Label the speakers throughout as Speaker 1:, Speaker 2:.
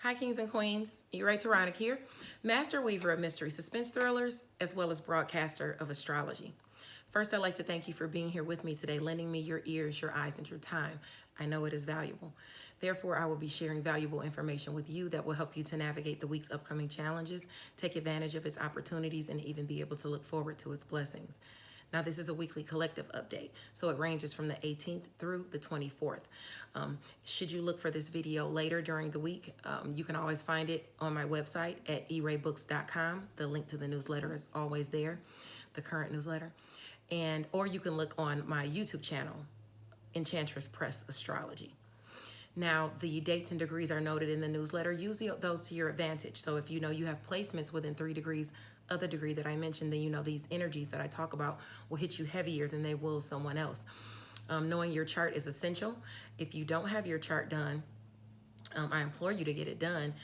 Speaker 1: Hi, kings and queens. Ray Taronic here, master weaver of mystery suspense thrillers, as well as broadcaster of astrology. First, I'd like to thank you for being here with me today, lending me your ears, your eyes, and your time. I know it is valuable. Therefore, I will be sharing valuable information with you that will help you to navigate the week's upcoming challenges, take advantage of its opportunities, and even be able to look forward to its blessings. Now, this is a weekly collective update, so it ranges from the 18th through the 24th. Should you look for this video later during the week, you can always find it on my website at eraybooks.com. The link to the newsletter is always there, the current newsletter. Or you can look on my YouTube channel, Enchantress Press Astrology. Now, the dates and degrees are noted in the newsletter. Use those to your advantage. So if you know you have placements within 3 degrees of the degree that I mentioned, then you know these energies that I talk about will hit you heavier than they will someone else. Knowing your chart is essential. If you don't have your chart done, I implore you to get it done.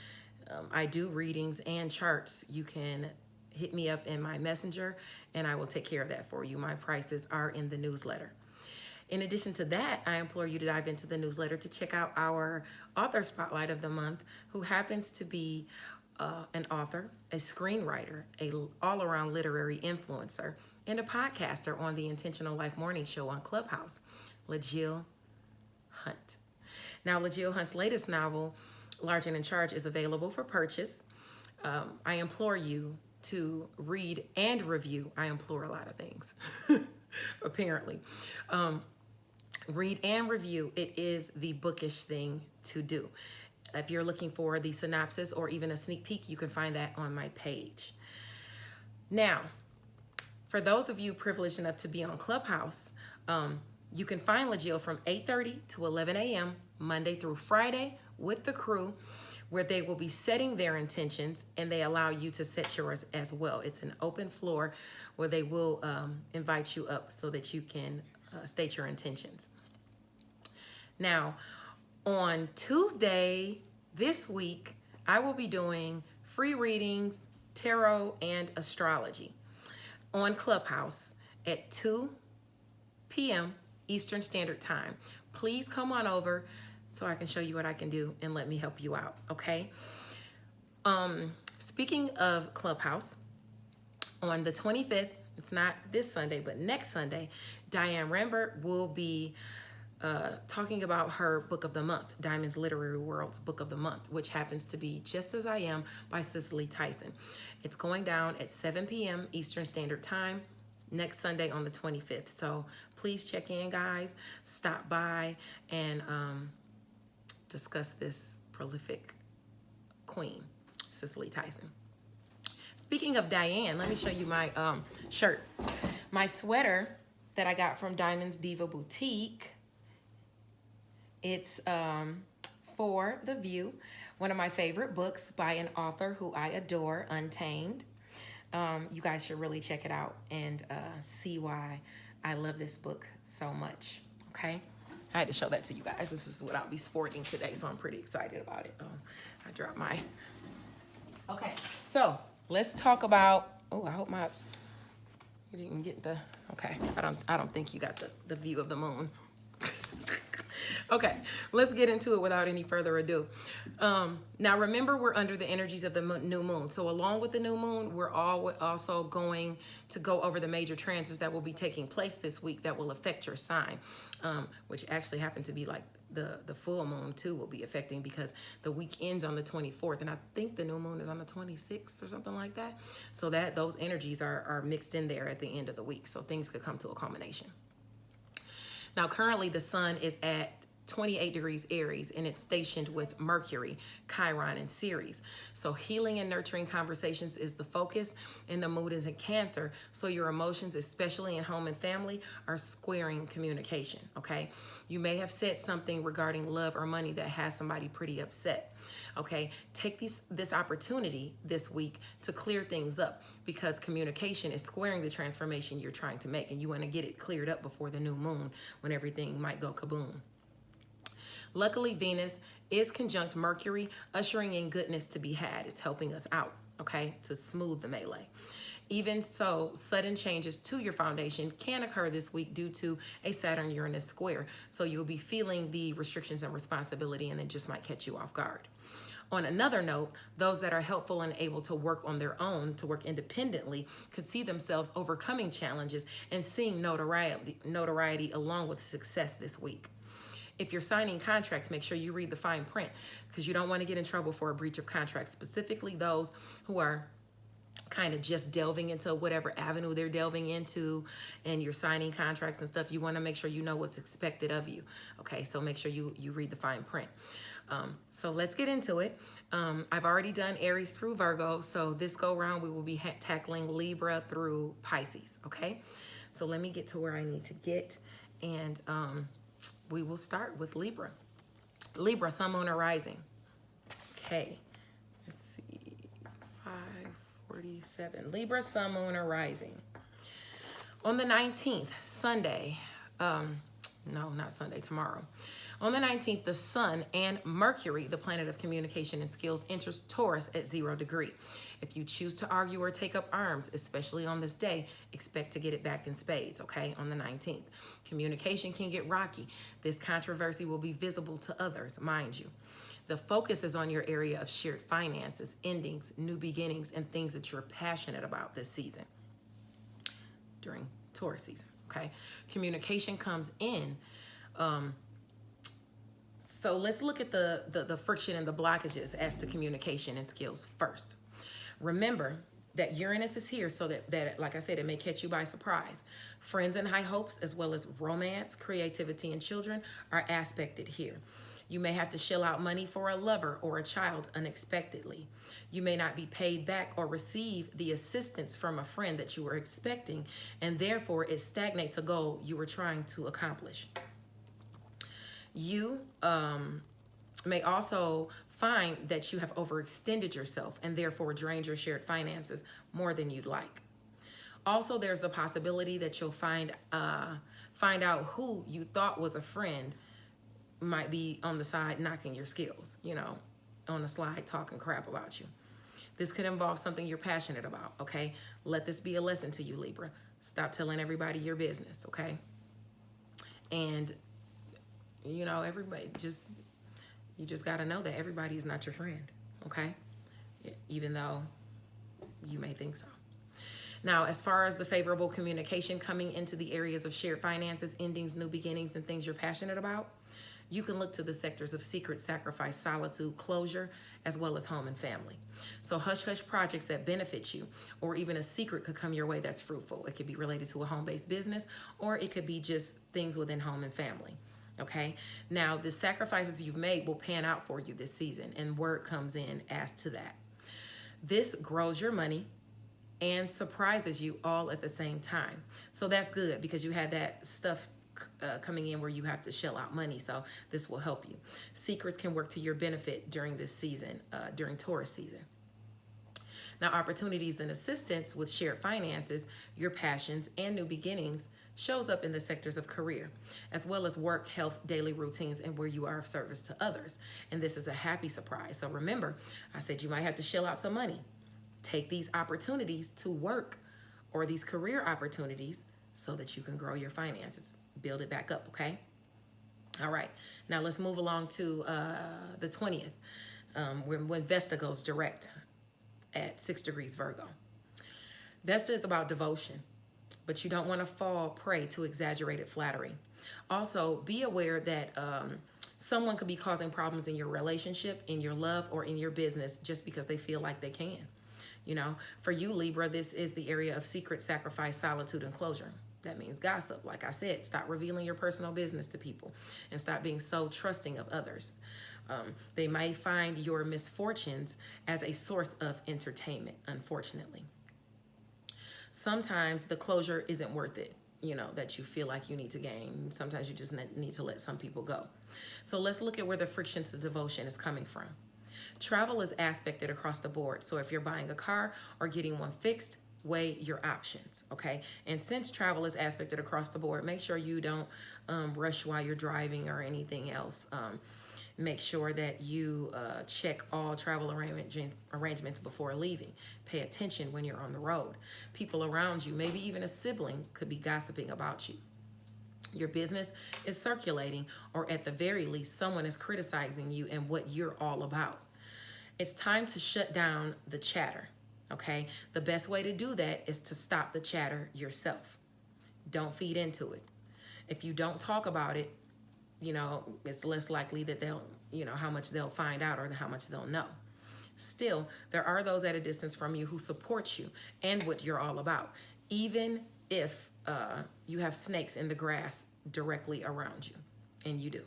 Speaker 1: I do readings and charts. You can hit me up in my messenger and I will take care of that for you. My prices are in the newsletter. In addition to that, I implore you to dive into the newsletter to check out our author spotlight of the month, who happens to be an author, a screenwriter, a all-around literary influencer, and a podcaster on the Intentional Life Morning Show on Clubhouse, LaJill Hunt. Now, LaJill Hunt's latest novel, Large and in Charge, is available for purchase. I implore you to read and review. I implore a lot of things, apparently. Read and review. It is the bookish thing to do. If you're looking for the synopsis or even a sneak peek, you can find that on my page. Now, for those of you privileged enough to be on Clubhouse, you can find LaJill from 8:30 to 11 a.m. Monday through Friday with the crew, where they will be setting their intentions and they allow you to set yours as well. It's an open floor where they will invite you up so that you can state your intentions. Now, on Tuesday this week, I will be doing free readings, tarot, and astrology on Clubhouse at 2 p.m. Eastern Standard Time. Please come on over so I can show you what I can do and let me help you out, okay? Speaking of Clubhouse, on the 25th, it's not this Sunday, but next Sunday, Diane Rambert will be talking about her book of the month, Diamond's Literary World's book of the month, which happens to be Just As I Am by Cicely Tyson. It's going down at 7 p.m. Eastern Standard Time next Sunday on the 25th. So please check in, guys. Stop by and discuss this prolific queen, Cicely Tyson. Speaking of Diane, let me show you my shirt. My sweater that I got from Diamond's Diva Boutique. It's For the View, one of my favorite books by an author who I adore, Untamed. You guys should really check it out and see why I love this book so much, okay? I had to show that to you guys. This is what I'll be sporting today, so I'm pretty excited about it. Oh, I dropped my... Okay, so let's talk about... Oh, I hope you didn't get the... Okay, I don't think you got the view of the moon. Okay, let's get into it without any further ado. Now, remember, we're under the energies of the new moon. So along with the new moon, we're also going to go over the major transits that will be taking place this week that will affect your sign, which actually happen to be like the full moon too will be affecting, because the week ends on the 24th. And I think the new moon is on the 26th or something like that. So that those energies are mixed in there at the end of the week. So things could come to a culmination. Now, currently the sun is at 28 degrees Aries, and it's stationed with Mercury, Chiron, and Ceres. So healing and nurturing conversations is the focus, and the mood is in Cancer. So your emotions, especially in home and family, are squaring communication, okay? You may have said something regarding love or money that has somebody pretty upset, okay? Take this opportunity this week to clear things up, because communication is squaring the transformation you're trying to make, and you want to get it cleared up before the new moon when everything might go kaboom. Luckily, Venus is conjunct Mercury, ushering in goodness to be had. It's helping us out, okay, to smooth the melee. Even so, sudden changes to your foundation can occur this week due to a Saturn-Uranus square. So you'll be feeling the restrictions and responsibility, and it just might catch you off guard. On another note, those that are helpful and able to work on their own, to work independently, could see themselves overcoming challenges and seeing notoriety along with success this week. If you're signing contracts, make sure you read the fine print, because you don't want to get in trouble for a breach of contract, specifically those who are kind of just delving into whatever avenue they're delving into, and you're signing contracts and stuff. You want to make sure you know what's expected of you. Okay, so make sure you read the fine print. So let's get into it. I've already done Aries through Virgo, so this go round we will be tackling Libra through Pisces. Okay, so let me get to where I need to get, and we will start with Libra. Libra, Sun, Moon, or Rising. Okay, let's see, 5:47. Libra, Sun, Moon, or Rising. On the 19th, Sunday, no, not Sunday, tomorrow. On the 19th, the Sun and Mercury, the planet of communication and skills, enters Taurus at 0 degree. If you choose to argue or take up arms, especially on this day, expect to get it back in spades, okay, on the 19th. Communication can get rocky. This controversy will be visible to others, mind you. The focus is on your area of shared finances, endings, new beginnings, and things that you're passionate about this season, during Taurus season, okay? Communication comes in. So let's look at the friction and the blockages as to communication and skills first. Remember that Uranus is here so that, like I said, it may catch you by surprise. Friends and high hopes, as well as romance, creativity, and children are aspected here. You may have to shell out money for a lover or a child unexpectedly. You may not be paid back or receive the assistance from a friend that you were expecting, and therefore it stagnates a goal you were trying to accomplish. You may also find that you have overextended yourself and therefore drained your shared finances more than you'd like. Also, there's the possibility that you'll find out who you thought was a friend might be on the side knocking your skills, you know, on the slide talking crap about you. This could involve something you're passionate about, okay? Let this be a lesson to you, Libra. Stop telling everybody your business, okay? And you know, everybody you just got to know that everybody is not your friend, okay? Even though you may think so. Now, as far as the favorable communication coming into the areas of shared finances, endings, new beginnings, and things you're passionate about, you can look to the sectors of secret, sacrifice, solitude, closure, as well as home and family. So hush-hush projects that benefit you, or even a secret could come your way that's fruitful. It could be related to a home-based business, or it could be just things within home and family. Okay, now the sacrifices you've made will pan out for you this season, and word comes in as to that. This grows your money and surprises you all at the same time. So that's good, because you had that stuff coming in where you have to shell out money. So this will help you. Secrets can work to your benefit during this season, during Taurus season. Now, opportunities and assistance with shared finances, your passions, and new beginnings shows up in the sectors of career, as well as work, health, daily routines, and where you are of service to others. And this is a happy surprise. So remember, I said you might have to shell out some money. Take these opportunities to work, or these career opportunities, so that you can grow your finances. Build it back up, okay? All right. Now let's move along to the 20th, when Vesta goes direct at 6 degrees Virgo. Vesta is about devotion, but you don't want to fall prey to exaggerated flattery. Also, be aware that someone could be causing problems in your relationship, in your love, or in your business just because they feel like they can. You know, for you, Libra, this is the area of secret, sacrifice, solitude, and closure. That means gossip. Like I said, stop revealing your personal business to people and stop being so trusting of others. They might find your misfortunes as a source of entertainment, unfortunately. Sometimes the closure isn't worth it, you know, that you feel like you need to gain. Sometimes you just need to let some people go. So let's look at where the friction to devotion is coming from. Travel is aspected across the board. So if you're buying a car or getting one fixed, weigh your options, okay? And since travel is aspected across the board, make sure you don't rush while you're driving or anything else. Make sure that you check all travel arrangements before leaving. Pay attention when you're on the road. People around you, maybe even a sibling, could be gossiping about you. Your business is circulating, or at the very least, someone is criticizing you and what you're all about. It's time to shut down the chatter, okay? The best way to do that is to stop the chatter yourself. Don't feed into it. If you don't talk about it, it's less likely that they'll, how much they'll find out or how much they'll know. Still, there are those at a distance from you who support you and what you're all about, even if you have snakes in the grass directly around you, and you do.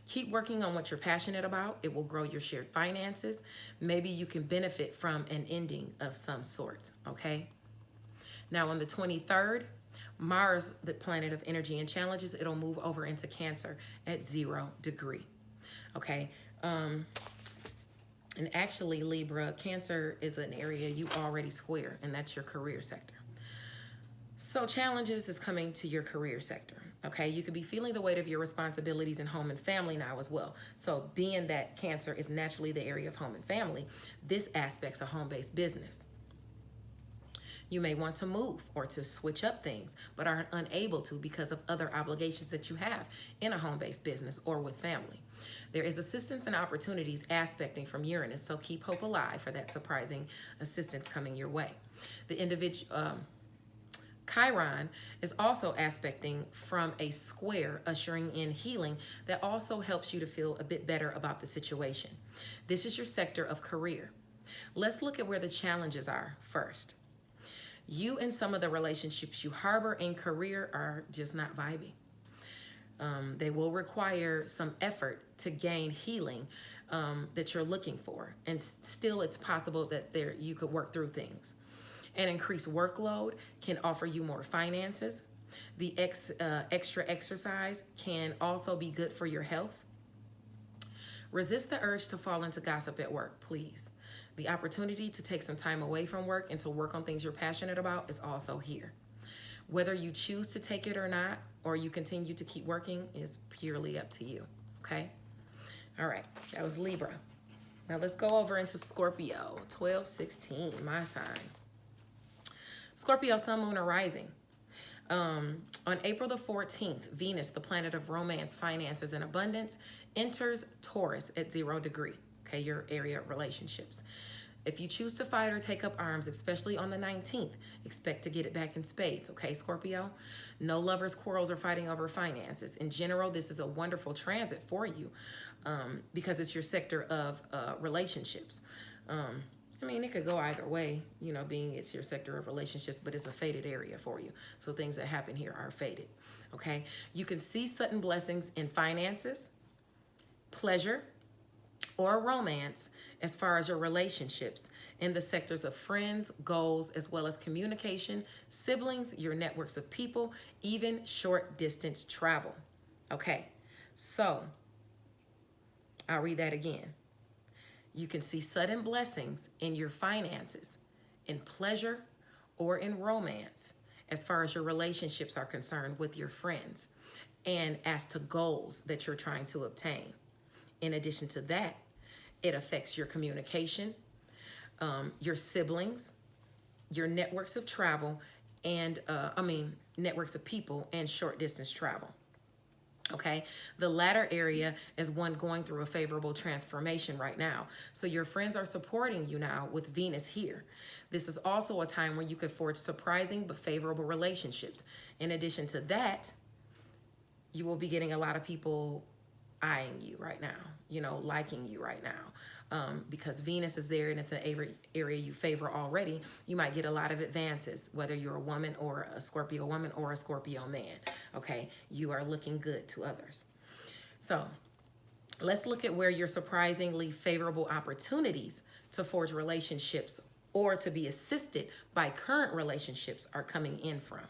Speaker 1: Keep working on what you're passionate about. It will grow your shared finances. Maybe you can benefit from an ending of some sort, okay? Now on the 23rd, Mars, the planet of energy and challenges, it'll move over into Cancer at 0 degree, okay? And actually, Libra, Cancer is an area you already square, and that's your career sector. So challenges is coming to your career sector, okay? You could be feeling the weight of your responsibilities in home and family now as well. So being that Cancer is naturally the area of home and family, this aspect's a home-based business. You may want to move or to switch up things, but are unable to because of other obligations that you have in a home-based business or with family. There is assistance and opportunities aspecting from Uranus, so keep hope alive for that surprising assistance coming your way. The individual, Chiron is also aspecting from a square, ushering in healing that also helps you to feel a bit better about the situation. This is your sector of career. Let's look at where the challenges are first. You and some of the relationships you harbor in career are just not vibing. They will require some effort to gain healing that you're looking for. And still it's possible that you could work through things. An increased workload can offer you more finances. The extra exercise can also be good for your health. Resist the urge to fall into gossip at work, please. The opportunity to take some time away from work and to work on things you're passionate about is also here. Whether you choose to take it or not, or you continue to keep working, is purely up to you, okay? All right, that was Libra. Now let's go over into Scorpio, 12-16, my sign. Scorpio, sun, moon, or rising. On April the 14th, Venus, the planet of romance, finances, and abundance, enters Taurus at 0 degree, okay, your area of relationships. If you choose to fight or take up arms, especially on the 19th, expect to get it back in spades, okay, Scorpio? No lovers, quarrels, or fighting over finances. In general, this is a wonderful transit for you because it's your sector of relationships. I mean, it could go either way, being it's your sector of relationships, but it's a fated area for you. So things that happen here are fated, okay? You can see sudden blessings in finances, pleasure, or romance as far as your relationships in the sectors of friends, goals, as well as communication, siblings, your networks of people, even short distance travel. Okay, so I'll read that again. You can see sudden blessings in your finances, in pleasure, or in romance as far as your relationships are concerned with your friends and as to goals that you're trying to obtain. In addition to that, it affects your communication, your siblings, your networks of travel, and networks of people and short distance travel. Okay, the latter area is one going through a favorable transformation right now. So your friends are supporting you now with Venus here. This is also a time where you could forge surprising but favorable relationships. In addition to that, you will be getting a lot of people eyeing you right now, liking you right now. Because Venus is there and it's an area you favor already, you might get a lot of advances, whether you're a woman or a Scorpio woman or a Scorpio man, okay? You are looking good to others. So let's look at where your surprisingly favorable opportunities to forge relationships or to be assisted by current relationships are coming in from.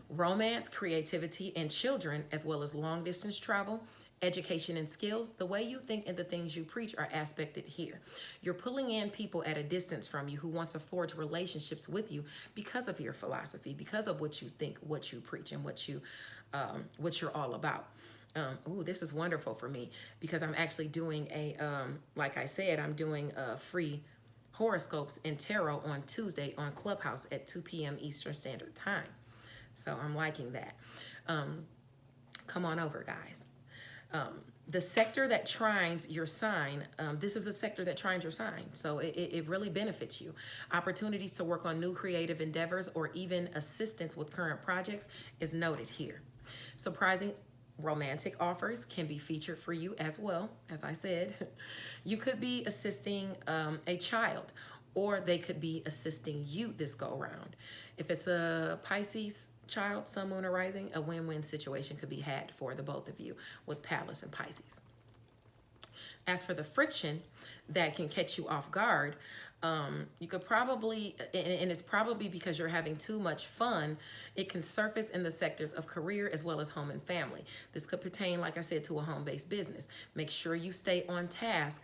Speaker 1: Romance, creativity, and children, as well as long distance travel, education and skills, the way you think and the things you preach are aspected here. You're pulling in people at a distance from you who want to forge relationships with you because of your philosophy, because of what you think, what you preach, and what you're all about. This is wonderful for me because I'm actually doing like I said, I'm doing free horoscopes and tarot on Tuesday on Clubhouse at 2 p.m. Eastern Standard Time. So I'm liking that. Come on over, guys. The sector that trines your sign, this is a sector that trines your sign, so it really benefits you. Opportunities to work on new creative endeavors or even assistance with current projects is noted here. Surprising romantic offers can be featured for you as well. As I said, you could be assisting a child, or they could be assisting you this go around. If it's a Pisces child, sun, moon, or rising, a win-win situation could be had for the both of you with Pallas and Pisces. As for the friction that can catch you off guard, you could probably, and it's probably because you're having too much fun, it can surface in the sectors of career as well as home and family. This could pertain, like I said, to a home-based business. Make sure you stay on task,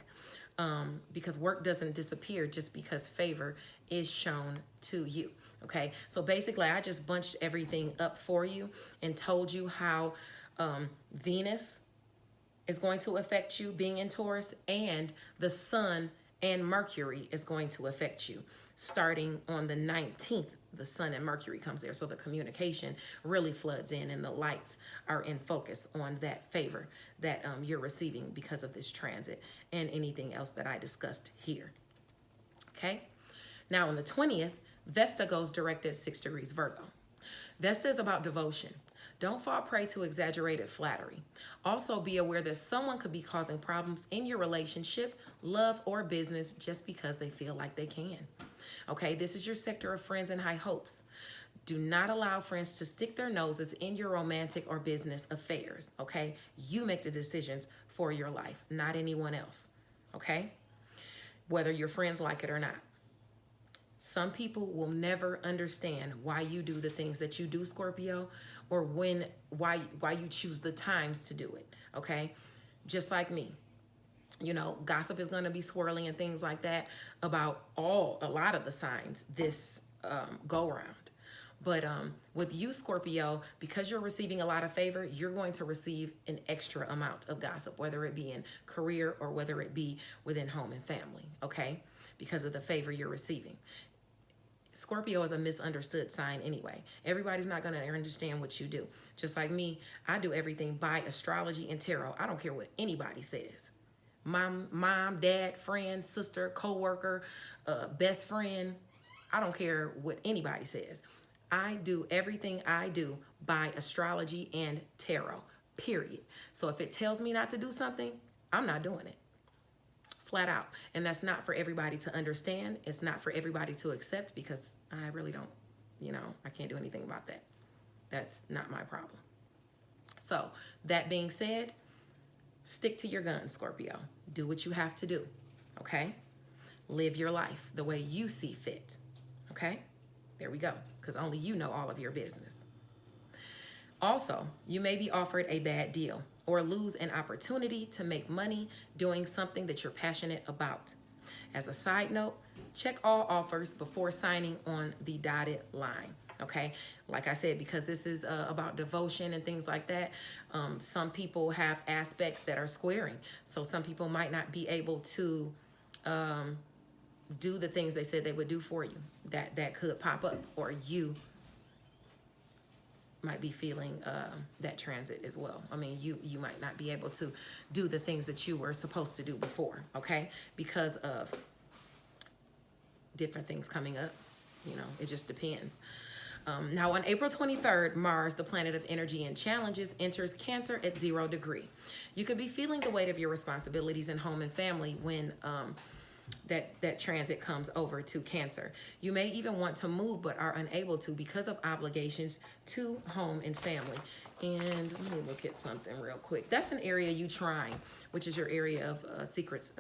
Speaker 1: because work doesn't disappear just because favor is shown to you. Okay, so basically I just bunched everything up for you and told you how Venus is going to affect you being in Taurus, and the Sun and Mercury is going to affect you. Starting on the 19th, the Sun and Mercury comes there, so the communication really floods in and the lights are in focus on that favor that you're receiving because of this transit and anything else that I discussed here. Okay, now on the 20th, Vesta goes direct at 6 degrees Virgo. Vesta is about devotion. Don't fall prey to exaggerated flattery. Also, be aware that someone could be causing problems in your relationship, love, or business just because they feel like they can. Okay, this is your sector of friends and high hopes. Do not allow friends to stick their noses in your romantic or business affairs. Okay, you make the decisions for your life, not anyone else. Okay, whether your friends like it or not. Some people will never understand why you do the things that you do, Scorpio, or why you choose the times to do it, okay? Just like me. You know, gossip is going to be swirling and things like that about a lot of the signs this go around. But with you, Scorpio, because you're receiving a lot of favor, you're going to receive an extra amount of gossip, whether it be in career or whether it be within home and family, okay? Because of the favor you're receiving. Scorpio is a misunderstood sign anyway. Everybody's not going to understand what you do. Just like me, I do everything by astrology and tarot. I don't care what anybody says. Mom, dad, friend, sister, co-worker, best friend. I don't care what anybody says. I do everything I do by astrology and tarot, period. So if it tells me not to do something, I'm not doing it. Flat out. And that's not for everybody to understand. It's not for everybody to accept, because I really don't, I can't do anything about that. That's not my problem. So that being said, stick to your guns, Scorpio. Do what you have to do, okay? Live your life the way you see fit, okay? There we go, because only you know all of your business. Also, you may be offered a bad deal or lose an opportunity to make money doing something that you're passionate about. As a side note, check all offers before signing on the dotted line, okay? Like I said, because this is about devotion and things like that, some people have aspects that are squaring. So some people might not be able to do the things they said they would do for you. That could pop up, or you might be feeling that transit as well. I mean, you might not be able to do the things that you were supposed to do before, okay? Because of different things coming up, it just depends. Now on April 23rd, Mars, the planet of energy and challenges, enters Cancer at 0 degree. You could be feeling the weight of your responsibilities in home and family when that transit comes over to Cancer. You may even want to move but are unable to because of obligations to home and family. And let me look at something real quick. That's an area you trine, which is your area of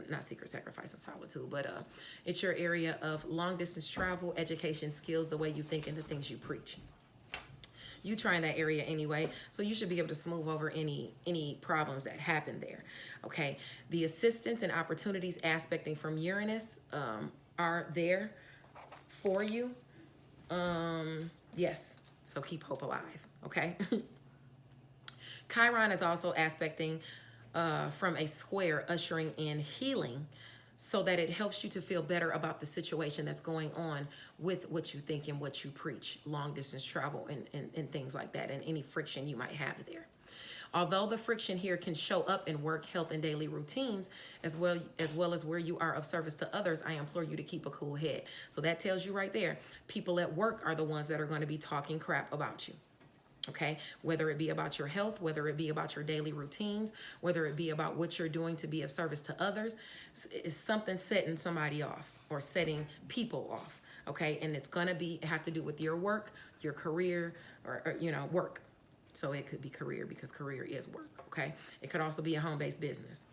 Speaker 1: not secret sacrifice and solitude, but it's your area of long distance travel, education, skills, the way you think, and the things you preach. You try in that area anyway, so you should be able to smooth over any problems that happen there, okay? The assistance and opportunities aspecting from Uranus are there for you. Yes, so keep hope alive, okay? Chiron is also aspecting from a square, ushering in healing, so that it helps you to feel better about the situation that's going on with what you think and what you preach, long distance travel and things like that, and any friction you might have there. Although the friction here can show up in work, health, and daily routines, as well as where you are of service to others, I implore you to keep a cool head. So that tells you right there, people at work are the ones that are going to be talking crap about you. Okay, whether it be about your health, whether it be about your daily routines, whether it be about what you're doing to be of service to others, it's something setting somebody off or setting people off. Okay, and it's gonna have to do with your work, your career, or work. So it could be career because career is work. Okay, it could also be a home-based business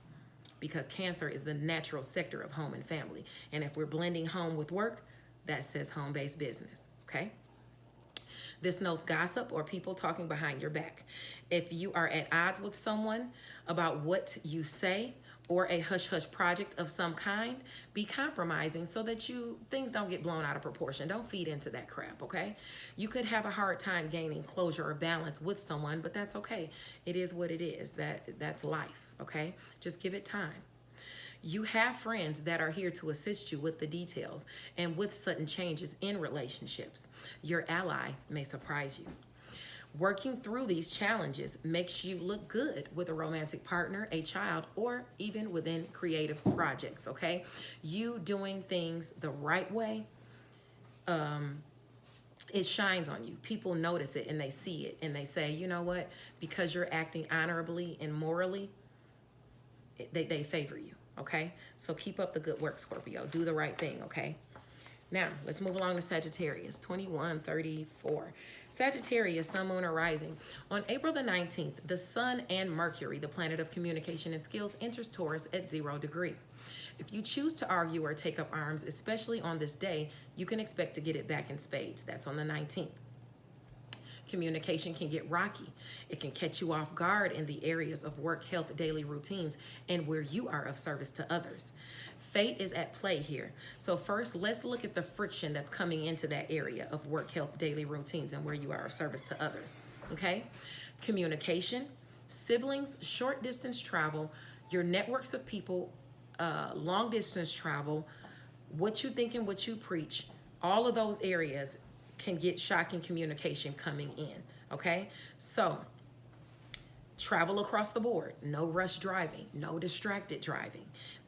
Speaker 1: because Cancer is the natural sector of home and family. And if we're blending home with work, that says home-based business. Okay. This notes gossip or people talking behind your back. If you are at odds with someone about what you say or a hush-hush project of some kind, be compromising so that things don't get blown out of proportion. Don't feed into that crap, okay? You could have a hard time gaining closure or balance with someone, but that's okay. It is what it is. That's life, okay? Just give it time. You have friends that are here to assist you with the details and with sudden changes in relationships. Your ally may surprise you. Working through these challenges makes you look good with a romantic partner, a child, or even within creative projects, okay? You doing things the right way, it shines on you. People notice it and they see it and they say, you know what? Because you're acting honorably and morally, they favor you. Okay, so keep up the good work, Scorpio. Do the right thing, okay? Now, let's move along to Sagittarius, 2134. Sagittarius, Sun, Moon, or Rising. On April the 19th, the Sun and Mercury, the planet of communication and skills, enters Taurus at 0 degree. If you choose to argue or take up arms, especially on this day, you can expect to get it back in spades. That's on the 19th. Communication can get rocky. It can catch you off guard in the areas of work, health, daily routines, and where you are of service to others. Fate is at play here. So first, let's look at the friction that's coming into that area of work, health, daily routines, and where you are of service to others. Okay? Communication, siblings, short distance travel, your networks of people, long distance travel, what you think and what you preach, all of those areas can get shocking communication coming in, okay? So, travel across the board. No rush driving, no distracted driving.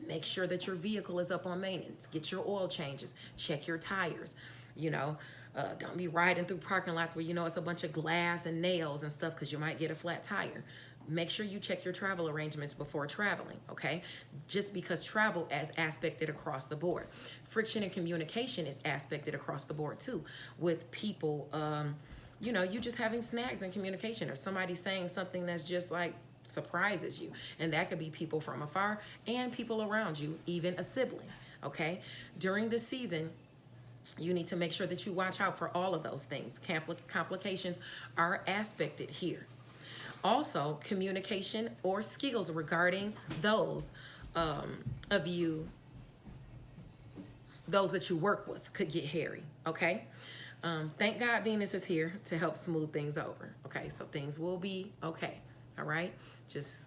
Speaker 1: Make sure that your vehicle is up on maintenance. Get your oil changes. Check your tires. Don't be riding through parking lots where it's a bunch of glass and nails and stuff because you might get a flat tire. Make sure you check your travel arrangements before traveling, okay? Just because travel is aspected across the board. Friction and communication is aspected across the board too, with people, you just having snags in communication or somebody saying something that's just like surprises you. And that could be people from afar and people around you, even a sibling, okay? During this season, you need to make sure that you watch out for all of those things. Complications are aspected here. Also, communication or skills regarding those that you work with could get hairy, okay? Thank God Venus is here to help smooth things over, okay? So things will be okay, all right? Just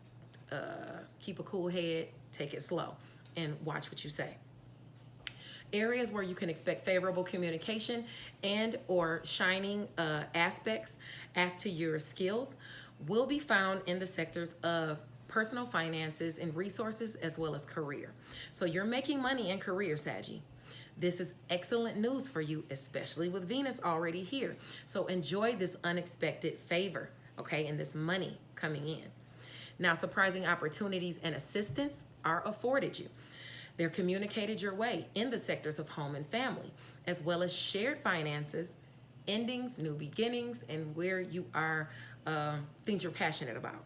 Speaker 1: keep a cool head, take it slow, and watch what you say. Areas where you can expect favorable communication and or shining aspects as to your skills will be found in the sectors of personal finances and resources as well as career. So you're making money in career, Saggy. This is excellent news for you, especially with Venus already here. So enjoy this unexpected favor, okay, and this money coming in. Now, surprising opportunities and assistance are afforded you. They're communicated your way in the sectors of home and family, as well as shared finances, endings, new beginnings, and where you are, things you're passionate about.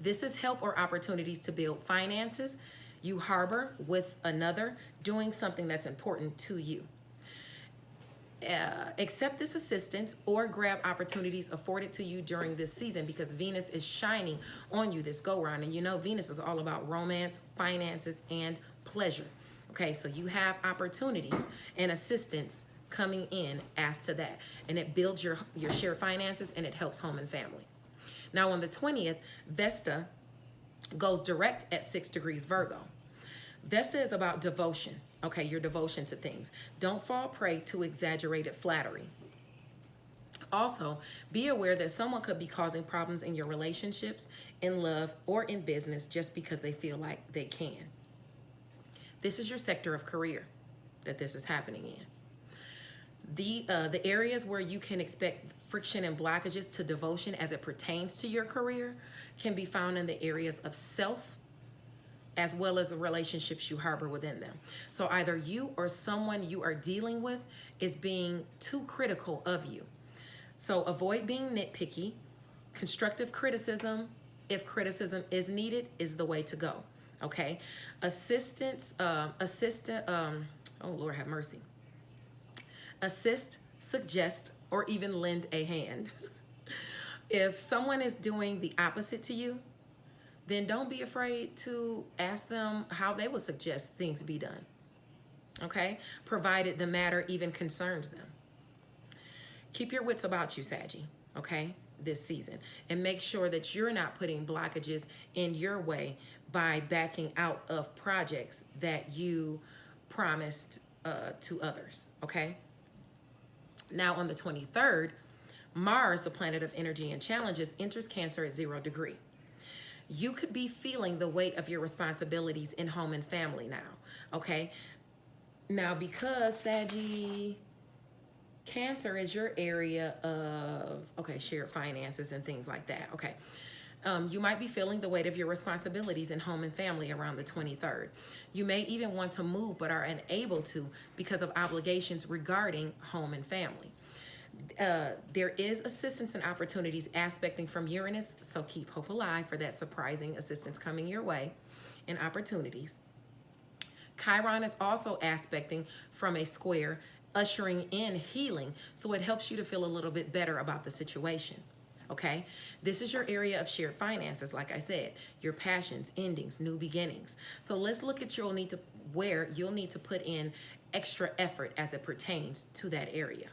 Speaker 1: This is help or opportunities to build finances you harbor with another, doing something that's important to you. Accept this assistance or grab opportunities afforded to you during this season because Venus is shining on you this go round. And Venus is all about romance, finances, and pleasure. Okay, so you have opportunities and assistance coming in as to that. And it builds your shared finances and it helps home and family. Now on the 20th, Vesta goes direct at 6 degrees Virgo. Vesta is about devotion, okay, your devotion to things. Don't fall prey to exaggerated flattery, Also, be aware that someone could be causing problems in your relationships, in love, or in business just because they feel like they can. This is your sector of career that this is happening in. The areas where you can expect friction and blockages to devotion as it pertains to your career can be found in the areas of self as well as the relationships you harbor within them. So either you or someone you are dealing with is being too critical of you. So avoid being nitpicky. Constructive criticism, if criticism is needed, is the way to go. Okay? Oh Lord have mercy. Assist, suggest, or even lend a hand. If someone is doing the opposite to you, then don't be afraid to ask them how they would suggest things be done. Okay? Provided the matter even concerns them. Keep your wits about you, Saggy, okay, this season. And make sure that you're not putting blockages in your way by backing out of projects that you promised to others, okay? Now on the 23rd, Mars, the planet of energy and challenges, enters Cancer at 0 degree. You could be feeling the weight of your responsibilities in home and family now, okay? Now, because Saggy, Cancer is your area of, okay, shared finances and things like that, okay? You might be feeling the weight of your responsibilities in home and family around the 23rd. You may even want to move but are unable to because of obligations regarding home and family. There is assistance and opportunities aspecting from Uranus, so keep hope alive for that surprising assistance coming your way and opportunities. Chiron is also aspecting from a square, ushering in healing, so it helps you to feel a little bit better about the situation. Okay, this is your area of shared finances, like I said, your passions, endings, new beginnings. So let's look at where you'll need to put in extra effort as it pertains to that area.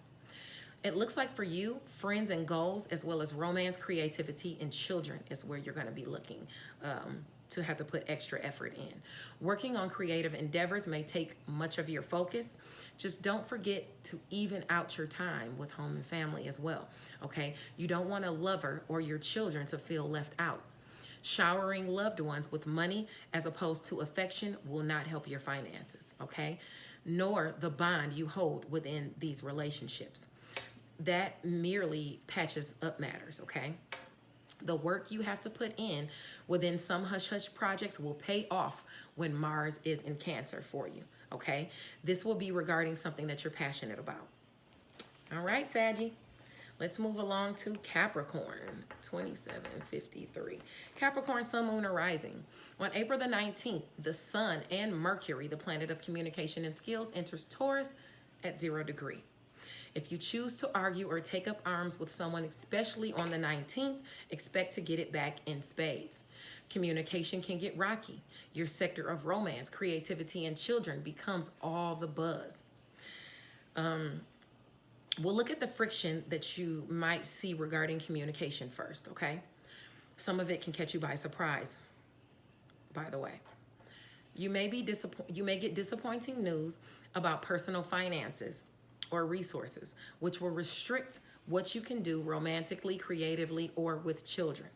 Speaker 1: It looks like for you, friends and goals, as well as romance, creativity, and children is where you're going to be looking to have to put extra effort in. Working on creative endeavors may take much of your focus. Just don't forget to even out your time with home and family as well, okay? You don't want a lover or your children to feel left out. Showering loved ones with money as opposed to affection will not help your finances, okay? Nor the bond you hold within these relationships. That merely patches up matters, okay? The work you have to put in within some hush-hush projects will pay off when Mars is in Cancer for you, okay? This will be regarding something that you're passionate about. All right, Saggy. Let's move along to Capricorn, 2753. Capricorn, Sun, Moon, or Rising. On April the 19th, the Sun and Mercury, the planet of communication and skills, enters Taurus at 0 degree. If you choose to argue or take up arms with someone, especially on the 19th, expect to get it back in spades. Communication can get rocky. Your sector of romance, creativity, and children becomes all the buzz. We'll look at the friction that you might see regarding communication first, okay? Some of it can catch you by surprise, by the way. You may get disappointing news about personal finances or resources, which will restrict what you can do romantically, creatively, or with children.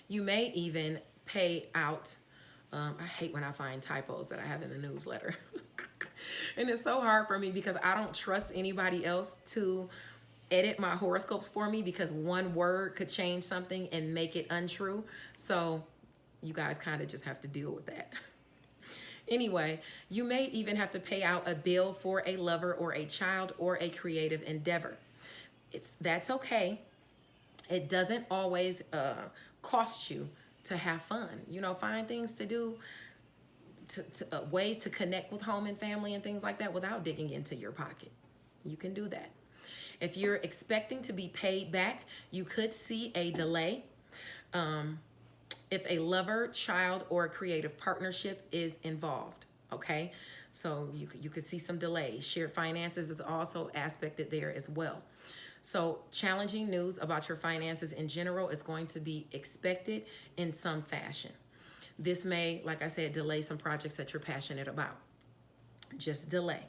Speaker 1: You may even pay out, I hate when I find typos that I have in the newsletter. And it's so hard for me because I don't trust anybody else to edit my horoscopes for me because one word could change something and make it untrue. So you guys kind of just have to deal with that. Anyway, you may even have to pay out a bill for a lover or a child or a creative endeavor. That's okay. It doesn't always cost you to have fun. You know, find things to do, ways to connect with home and family and things like that without digging into your pocket. You can do that. If you're expecting to be paid back, you could see a delay. If a lover, child, or a creative partnership is involved, okay? So you could see some delays. Shared finances is also aspected there as well. So challenging news about your finances in general is going to be expected in some fashion. This may, like I said, delay some projects that you're passionate about. Just delay.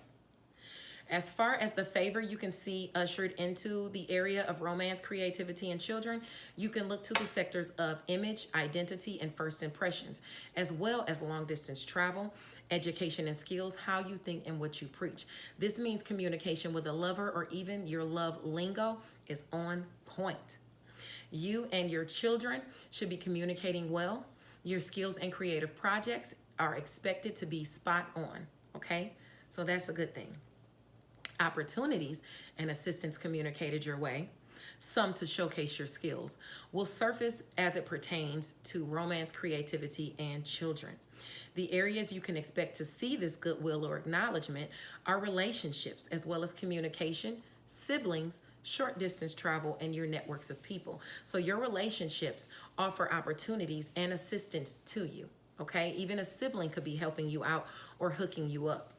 Speaker 1: As far as the favor you can see ushered into the area of romance, creativity, and children, you can look to the sectors of image, identity, and first impressions, as well as long distance travel, education and skills, how you think and what you preach. This means communication with a lover or even your love lingo is on point. You and your children should be communicating well. Your skills and creative projects are expected to be spot on, okay? So that's a good thing. Opportunities and assistance communicated your way, some to showcase your skills, will surface as it pertains to romance, creativity, and children. The areas you can expect to see this goodwill or acknowledgement are relationships, as well as communication, siblings, short distance travel, and your networks of people. So your relationships offer opportunities and assistance to you, okay? Even a sibling could be helping you out or hooking you up.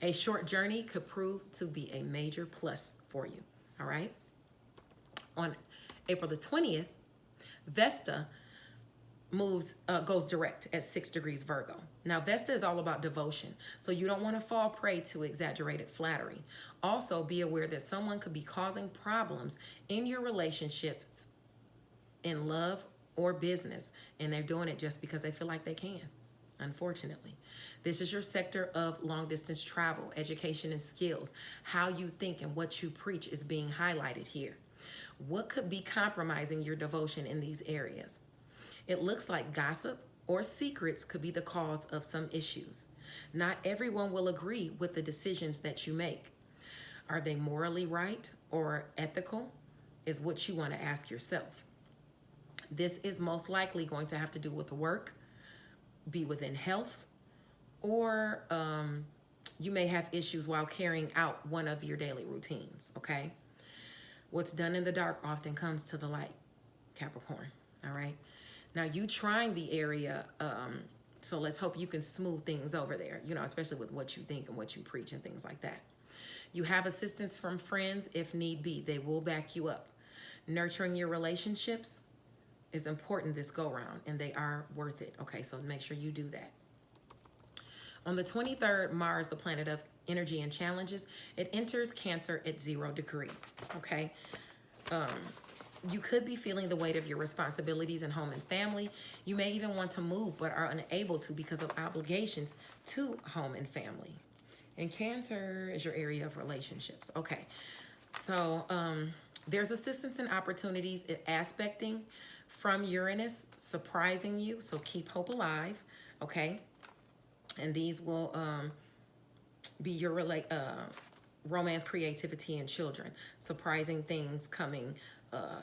Speaker 1: A short journey could prove to be a major plus for you, all right? On April the 20th, Vesta goes direct at 6 degrees Virgo. Now, Vesta is all about devotion, so you don't want to fall prey to exaggerated flattery. Also, be aware that someone could be causing problems in your relationships, in love or business, and they're doing it just because they feel like they can, unfortunately. This is your sector of long distance travel, education, and skills. How you think and what you preach is being highlighted here. What could be compromising your devotion in these areas? It looks like gossip or secrets could be the cause of some issues. Not everyone will agree with the decisions that you make. Are they morally right or ethical? Is what you want to ask yourself. This is most likely going to have to do with work, be within health, or you may have issues while carrying out one of your daily routines, okay? What's done in the dark often comes to the light, Capricorn, all right? Now, you trying the area, so let's hope you can smooth things over there, you know, especially with what you think and what you preach and things like that. You have assistance from friends if need be. They will back you up. Nurturing your relationships is important this go-round, and they are worth it, okay? So make sure you do that. On the 23rd, Mars, the planet of energy and challenges, it enters Cancer at 0 degree, okay? You could be feeling the weight of your responsibilities in home and family. You may even want to move but are unable to because of obligations to home and family. And Cancer is your area of relationships, okay? So there's assistance and opportunities aspecting from Uranus, surprising you, so keep hope alive, okay? And these will be your romance, creativity, and children. Surprising things coming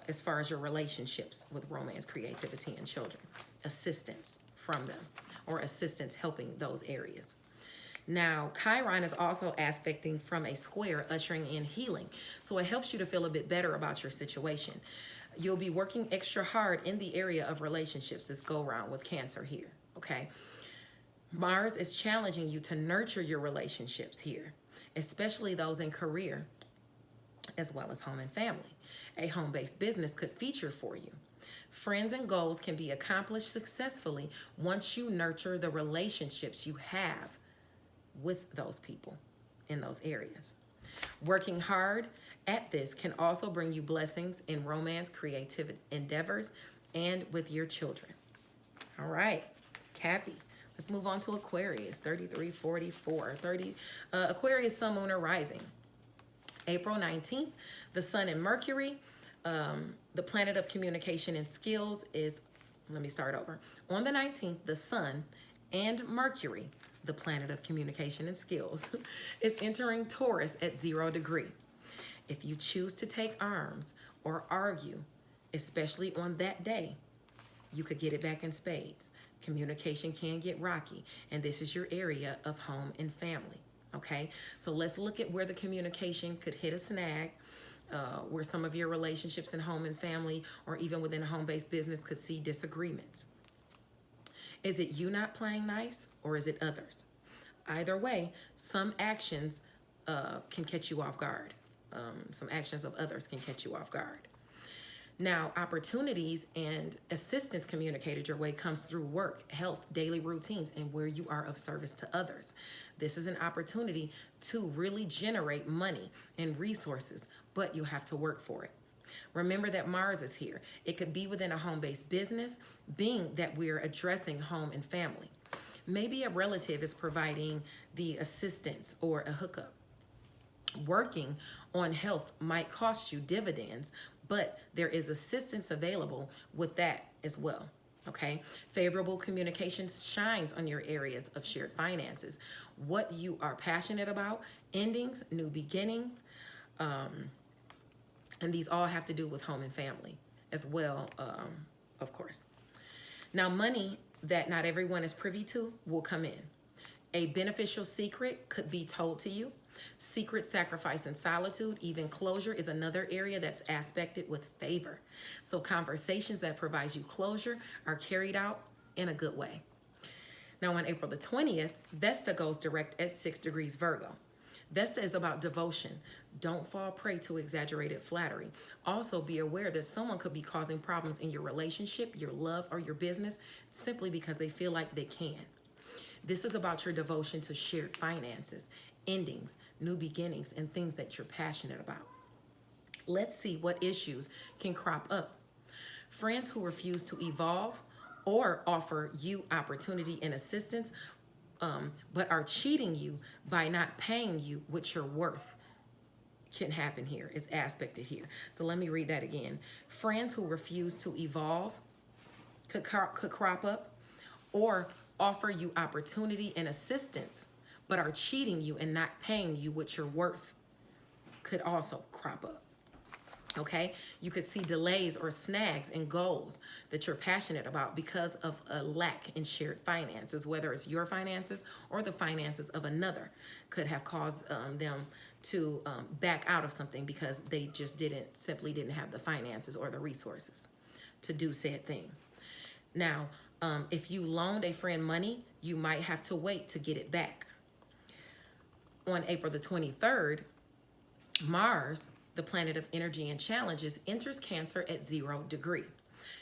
Speaker 1: as far as your relationships with romance, creativity, and children. Assistance from them, or assistance helping those areas. Now, Chiron is also aspecting from a square, ushering in healing. So it helps you to feel a bit better about your situation. You'll be working extra hard in the area of relationships this go round with Cancer here, okay? Mars is challenging you to nurture your relationships here, especially those in career, as well as home and family. A home-based business could feature for you. Friends and goals can be accomplished successfully once you nurture the relationships you have with those people in those areas. Working hard at this can also bring you blessings in romance, creative endeavors, and with your children. All right, Cappy. Let's move on to Aquarius, 3344. Aquarius, Sun, Moon, or Rising. April 19th, the Sun and Mercury, the planet of communication and skills is, let me start over. On the 19th, the Sun and Mercury, the planet of communication and skills, is entering Taurus at 0 degree. If you choose to take arms or argue, especially on that day, you could get it back in spades. Communication can get rocky, and this is your area of home and family, okay? So let's look at where the communication could hit a snag, where some of your relationships in home and family, or even within a home-based business, could see disagreements. Is it you not playing nice, or is it others? Either way, some actions can catch you off guard. Some actions of others can catch you off guard. Now, opportunities and assistance communicated your way comes through work, health, daily routines, and where you are of service to others. This is an opportunity to really generate money and resources, but you have to work for it. Remember that Mars is here. It could be within a home-based business, being that we're addressing home and family. Maybe a relative is providing the assistance or a hookup. Working on health might cost you dividends, but there is assistance available with that as well. Okay, favorable communication shines on your areas of shared finances, what you are passionate about, endings, new beginnings, and these all have to do with home and family as well, of course. Now, money that not everyone is privy to will come in. A beneficial secret could be told to you. Secret sacrifice and solitude, even closure, is another area that's aspected with favor. So conversations that provide you closure are carried out in a good way. Now on April the 20th, Vesta goes direct at 6 degrees Virgo. Vesta is about devotion. Don't fall prey to exaggerated flattery. Also be aware that someone could be causing problems in your relationship, your love, or your business simply because they feel like they can. This is about your devotion to shared finances, endings, new beginnings, and things that you're passionate about. Let's see what issues can crop up. Friends who refuse to evolve or offer you opportunity and assistance, but are cheating you by not paying you what you're worth can happen here, is aspected here. So let me read that again. Friends who refuse to evolve could crop up, or offer you opportunity and assistance, but are cheating you and not paying you what you're worth could also crop up. Okay, you could see delays or snags in goals that you're passionate about because of a lack in shared finances, whether it's your finances or the finances of another, could have caused them to back out of something because they just simply didn't have the finances or the resources to do said thing. Now, if you loaned a friend money, you might have to wait to get it back. On April the 23rd, Mars, the planet of energy and challenges, enters Cancer at 0 degree.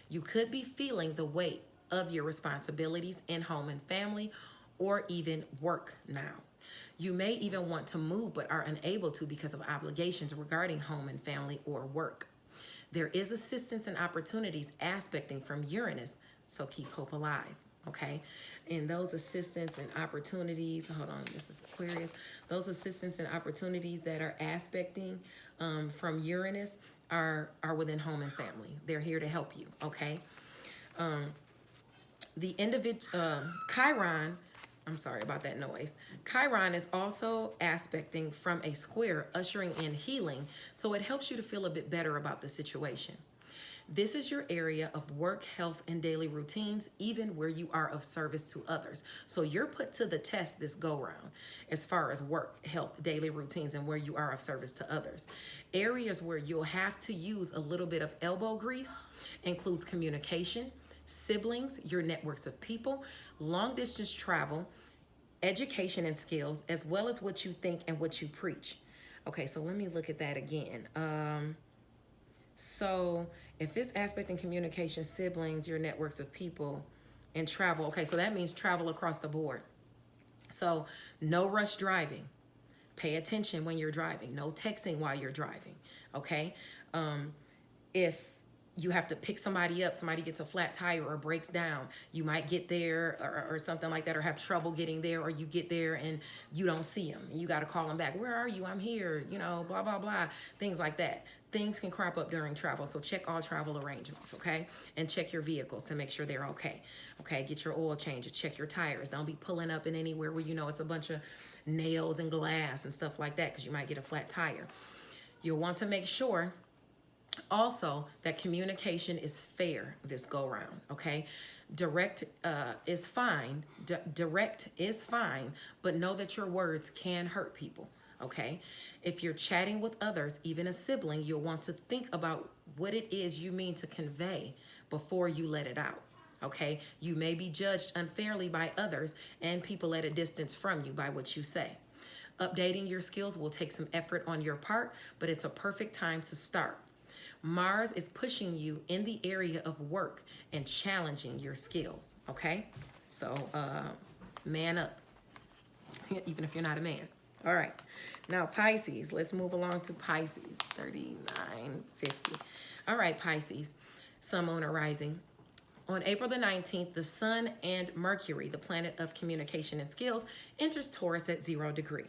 Speaker 1: You could be feeling the weight of your responsibilities in home and family, or even work now. You may even want to move but are unable to because of obligations regarding home and family or work. There is assistance and opportunities aspecting from Uranus, so keep hope alive, okay? And those assistance and opportunities, hold on, this is Aquarius. Those assistance and opportunities that are aspecting from Uranus are within home and family. They're here to help you, okay? The individual, Chiron, I'm sorry about that noise. Chiron is also aspecting from a square, ushering in healing, so it helps you to feel a bit better about the situation. This is your area of work, health, and daily routines, even where you are of service to others. So you're put to the test this go-round as far as work, health, daily routines, and where you are of service to others. Areas where you'll have to use a little bit of elbow grease includes communication, siblings, your networks of people, long-distance travel, education and skills, as well as what you think and what you preach. Okay, so let me look at that again. So if it's aspect in communication, siblings, your networks of people, and travel, okay, so that means travel across the board. So no rush driving. Pay attention when you're driving. No texting while you're driving, okay? If you have to pick somebody up, somebody gets a flat tire or breaks down, you might get there or something like that, or have trouble getting there, or you get there and you don't see them. You got to call them back. Where are you? I'm here, you know, blah, blah, blah, things like that. Things can crop up during travel, so check all travel arrangements, okay? And check your vehicles to make sure they're okay. Okay, get your oil change, check your tires. Don't be pulling up in anywhere where you know it's a bunch of nails and glass and stuff like that, because you might get a flat tire. You'll want to make sure also that communication is fair this go round, okay? Direct is fine, but know that your words can hurt people, okay? If you're chatting with others, even a sibling, you'll want to think about what it is you mean to convey before you let it out, okay? You may be judged unfairly by others and people at a distance from you by what you say. Updating your skills will take some effort on your part, but it's a perfect time to start. Mars is pushing you in the area of work and challenging your skills, okay? So man up, even if you're not a man. All right, now Pisces, let's move along to Pisces, 3950. All right, Pisces, Sun, Moon, or Rising. On April the 19th, the Sun and Mercury, the planet of communication and skills, enters Taurus at 0 degree.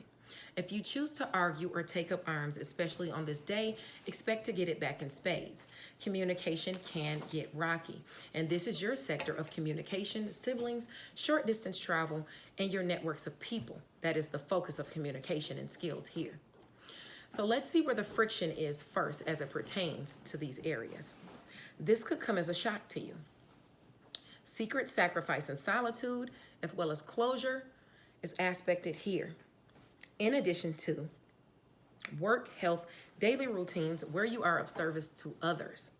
Speaker 1: If you choose to argue or take up arms, especially on this day, expect to get it back in spades. Communication can get rocky, and this is your sector of communication, siblings, short distance travel, and your networks of people. That is the focus of communication and skills here. So let's see where the friction is first as it pertains to these areas. This could come as a shock to you. Secret sacrifice and solitude, as well as closure, is aspected here. In addition to work, health, daily routines where you are of service to others.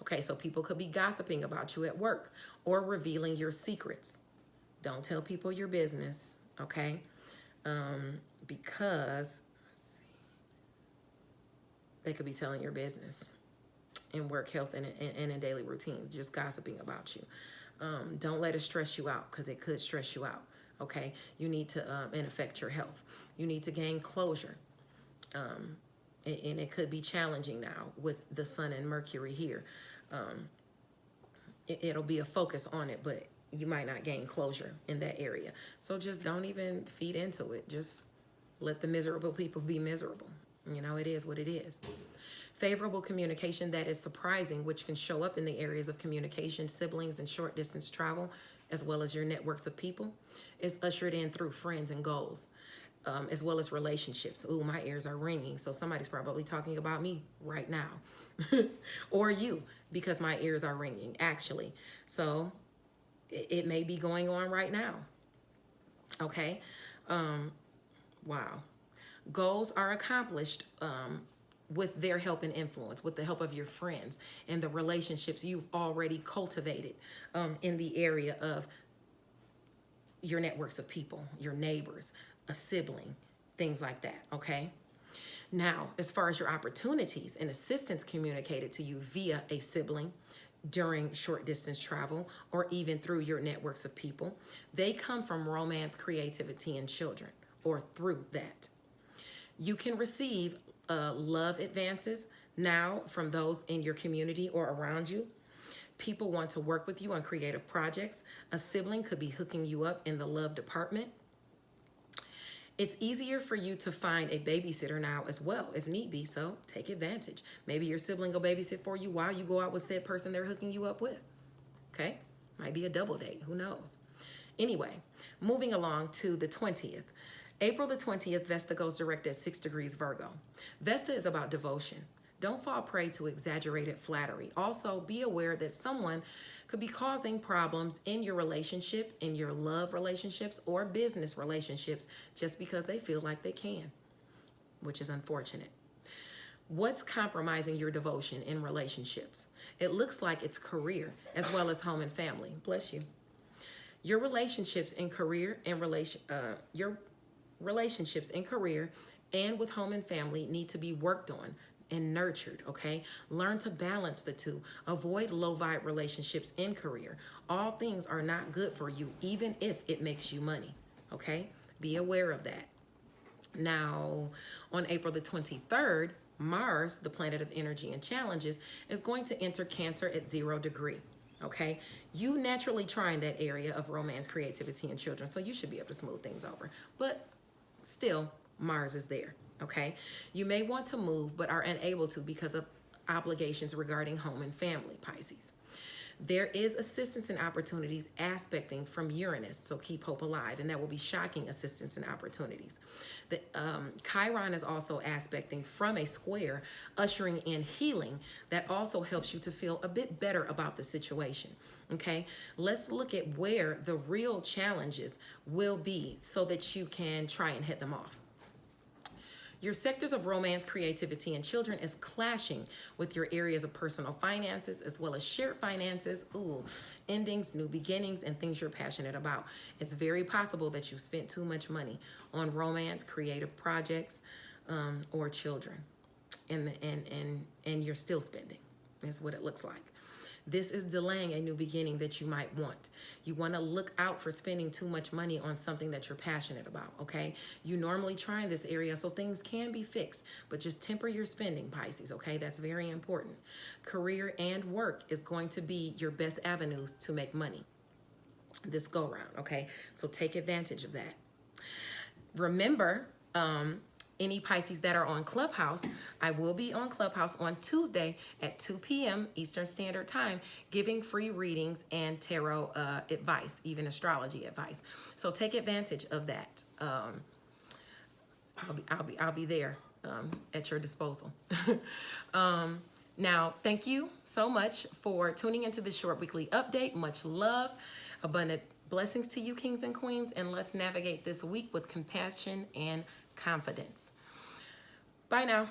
Speaker 1: Okay, so people could be gossiping about you at work or revealing your secrets. Don't tell people your business, okay? Because they could be telling your business in work, health, and in daily routines, just gossiping about you. Don't let it stress you out, because it could stress you out, okay? You need to, and affect your health. You need to gain closure. And it could be challenging now with the Sun and Mercury here. It'll be a focus on it, but you might not gain closure in that area. So just don't even feed into it. Just let the miserable people be miserable. You know, it is what it is. Favorable communication that is surprising, which can show up in the areas of communication, siblings, and short distance travel, as well as your networks of people, is ushered in through friends and goals, as well as relationships. Ooh, my ears are ringing. So somebody's probably talking about me right now. Or you, because my ears are ringing, actually. So it may be going on right now. Okay. Wow. Goals are accomplished with their help and influence, with the help of your friends and the relationships you've already cultivated in the area of your networks of people, your neighbors, a sibling, things like that, okay? Now, as far as your opportunities and assistance communicated to you via a sibling during short distance travel or even through your networks of people, they come from romance, creativity, and children, or through that. You can receive love advances now from those in your community or around you. People want to work with you on creative projects. A sibling could be hooking you up in the love department. It's easier for you to find a babysitter now as well, if need be, so take advantage. Maybe your sibling will babysit for you while you go out with said person they're hooking you up with, okay? Might be a double date, who knows? Anyway, moving along to the 20th. April the 20th, Vesta goes direct at 6 degrees Virgo. Vesta is about devotion. Don't fall prey to exaggerated flattery. Also, be aware that someone could be causing problems in your relationship, in your love relationships, or business relationships just because they feel like they can, which is unfortunate. What's compromising your devotion in relationships? It looks like it's career as well as home and family. Bless you. Your relationships in career and relationships in career and with home and family need to be worked on and nurtured, okay? Learn to balance the two. Avoid low vibe relationships in career. All things are not good for you, even if it makes you money, okay? Be aware of that. Now, on April the 23rd, Mars, the planet of energy and challenges, is going to enter Cancer at 0 degree. Okay, you naturally trying that area of romance, creativity, and children, so you should be able to smooth things over. But still, Mars is there. Okay, you may want to move but are unable to because of obligations regarding home and family, Pisces. There is assistance and opportunities aspecting from Uranus, so keep hope alive, and that will be shocking assistance and opportunities. The Chiron is also aspecting from a square, ushering in healing that also helps you to feel a bit better about the situation. Okay, let's look at where the real challenges will be so that you can try and head them off. Your sectors of romance, creativity, and children is clashing with your areas of personal finances as well as shared finances, endings, new beginnings, and things you're passionate about. It's very possible that you spent too much money on romance, creative projects, or children, and you're still spending, is what it looks like. This is delaying a new beginning that you might want. You want to look out for spending too much money on something that you're passionate about, okay? You normally try in this area, so things can be fixed, but just temper your spending, Pisces, okay? That's very important. Career and work is going to be your best avenues to make money this go round, okay? So take advantage of that. Remember, any Pisces that are on Clubhouse, I will be on Clubhouse on Tuesday at 2 p.m. Eastern Standard Time, giving free readings and tarot advice, even astrology advice. So take advantage of that. I'll be there at your disposal. Now, thank you so much for tuning into this short weekly update. Much love, abundant blessings to you, kings and queens, and let's navigate this week with compassion and confidence. Bye now.